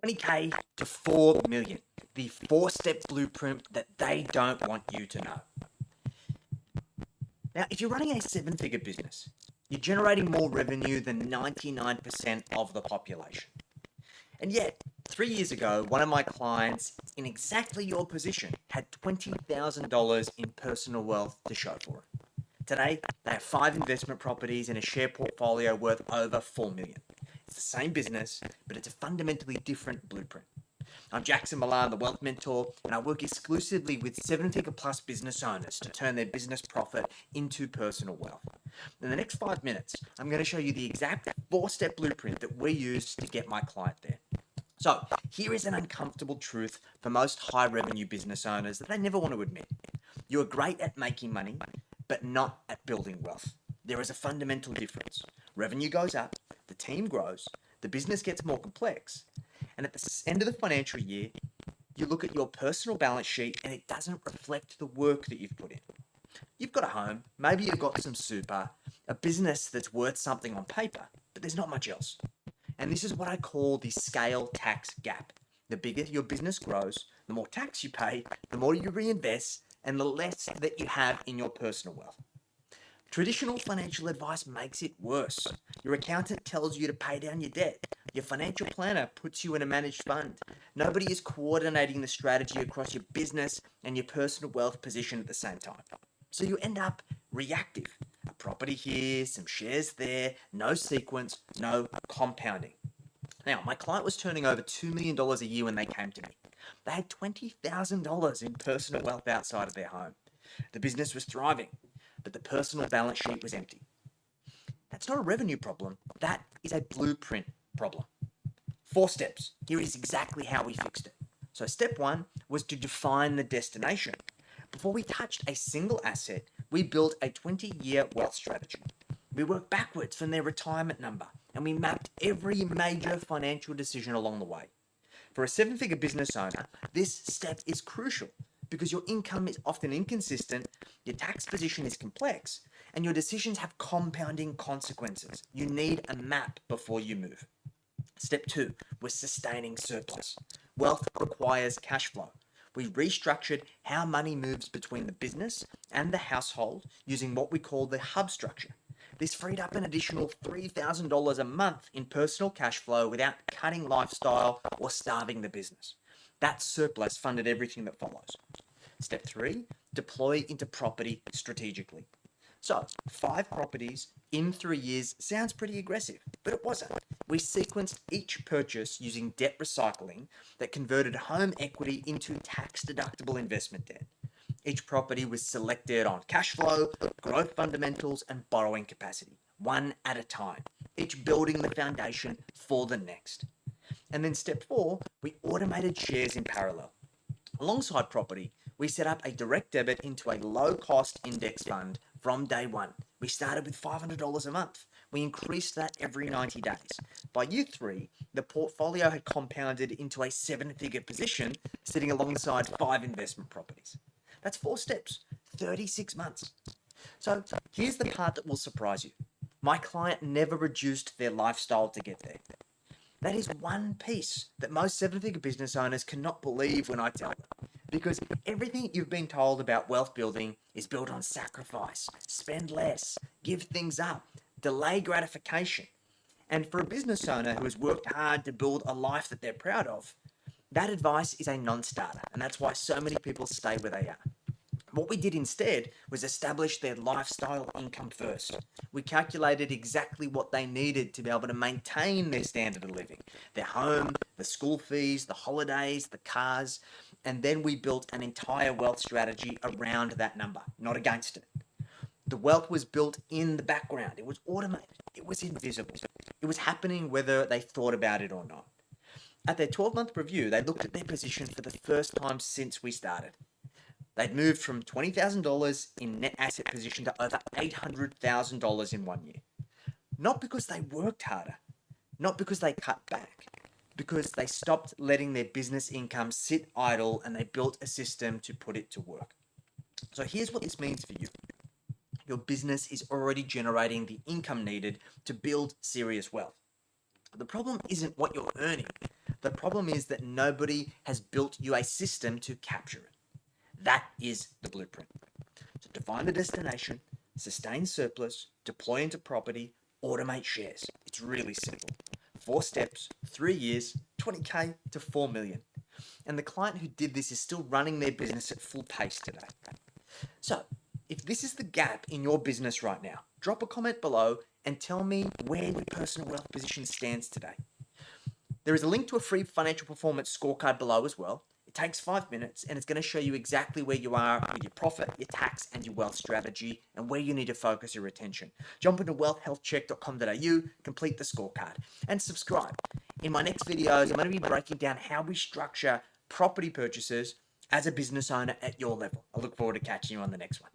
20K to 4 million. The 4-step blueprint that they don't want you to know. Now, if you're running a 7-figure business, you're generating more revenue than 99% of the population. And yet, 3 years ago, one of my clients in exactly your position had $20,000 in personal wealth to show for it. Today, they have 5 investment properties and a share portfolio worth over 4 million. It's the same business, but it's a fundamentally different blueprint. I'm Jackson Milan, the Wealth Mentor, and I work exclusively with 7-figure plus business owners to turn their business profit into personal wealth. In the next 5 minutes, I'm going to show you the exact 4-step blueprint that we use to get my client there. So, here is an uncomfortable truth for most high revenue business owners that they never want to admit. You are great at making money, but not at building wealth. There is a fundamental difference. Revenue goes up, the team grows, the business gets more complex, and at the end of the financial year, you look at your personal balance sheet and it doesn't reflect the work that you've put in. You've got a home, maybe you've got some super, a business that's worth something on paper, but there's not much else. And this is what I call the scale tax gap. The bigger your business grows, the more tax you pay, the more you reinvest, and the less that you have in your personal wealth. Traditional financial advice makes it worse. Your accountant tells you to pay down your debt. Your financial planner puts you in a managed fund. Nobody is coordinating the strategy across your business and your personal wealth position at the same time. So you end up reactive. A property here, some shares there, no sequence, no compounding. Now, my client was turning over $2 million a year when they came to me. They had $20,000 in personal wealth outside of their home. The business was thriving, but the personal balance sheet was empty. That's not a revenue problem. That is a blueprint problem. 4 steps. Here is exactly how we fixed it. So step 1 was to define the destination. Before we touched a single asset, we built a 20-year wealth strategy. We worked backwards from their retirement number, and we mapped every major financial decision along the way. For a 7-figure business owner, this step is crucial because your income is often inconsistent, your tax position is complex, and your decisions have compounding consequences. You need a map before you move. Step 2 was sustaining surplus. Wealth requires cash flow. We restructured how money moves between the business and the household using what we call the hub structure. This freed up an additional $3,000 a month in personal cash flow without cutting lifestyle or starving the business. That surplus funded everything that follows. Step 3, deploy into property strategically. So, 5 properties in 3 years sounds pretty aggressive, but it wasn't. We sequenced each purchase using debt recycling that converted home equity into tax-deductible investment debt. Each property was selected on cash flow, growth fundamentals, and borrowing capacity, one at a time, each building the foundation for the next. And then step 4, we automated shares in parallel. Alongside property, we set up a direct debit into a low-cost index fund from day 1. We started with $500 a month. We increased that every 90 days. By year 3, the portfolio had compounded into a 7-figure position, sitting alongside 5 investment properties. That's 4 steps, 36 months. So here's the part that will surprise you. My client never reduced their lifestyle to get there. That is one piece that most 7-figure business owners cannot believe when I tell them. Because everything you've been told about wealth building is built on sacrifice, spend less, give things up, delay gratification. And for a business owner who has worked hard to build a life that they're proud of, that advice is a non-starter. And that's why so many people stay where they are. What we did instead was establish their lifestyle income first. We calculated exactly what they needed to be able to maintain their standard of living, their home, the school fees, the holidays, the cars, and then we built an entire wealth strategy around that number, not against it. The wealth was built in the background. It was automated. It was invisible. It was happening whether they thought about it or not. At their 12-month review, they looked at their position for the first time since we started. They'd moved from $20,000 in net asset position to over $800,000 in 1 year. Not because they worked harder, not because they cut back, because they stopped letting their business income sit idle and they built a system to put it to work. So here's what this means for you. Your business is already generating the income needed to build serious wealth. The problem isn't what you're earning. The problem is that nobody has built you a system to capture it. That is the blueprint. So define the destination, sustain surplus, deploy into property, automate shares. It's really simple. 4 steps, 3 years, 20K to 4 million. And the client who did this is still running their business at full pace today. So, if this is the gap in your business right now, drop a comment below and tell me where your personal wealth position stands today. There is a link to a free financial performance scorecard below as well. It takes 5 minutes and it's going to show you exactly where you are with your profit, your tax, and your wealth strategy and where you need to focus your attention. Jump into wealthhealthcheck.com.au, complete the scorecard, and subscribe. In my next videos, I'm going to be breaking down how we structure property purchases as a business owner at your level. I look forward to catching you on the next one.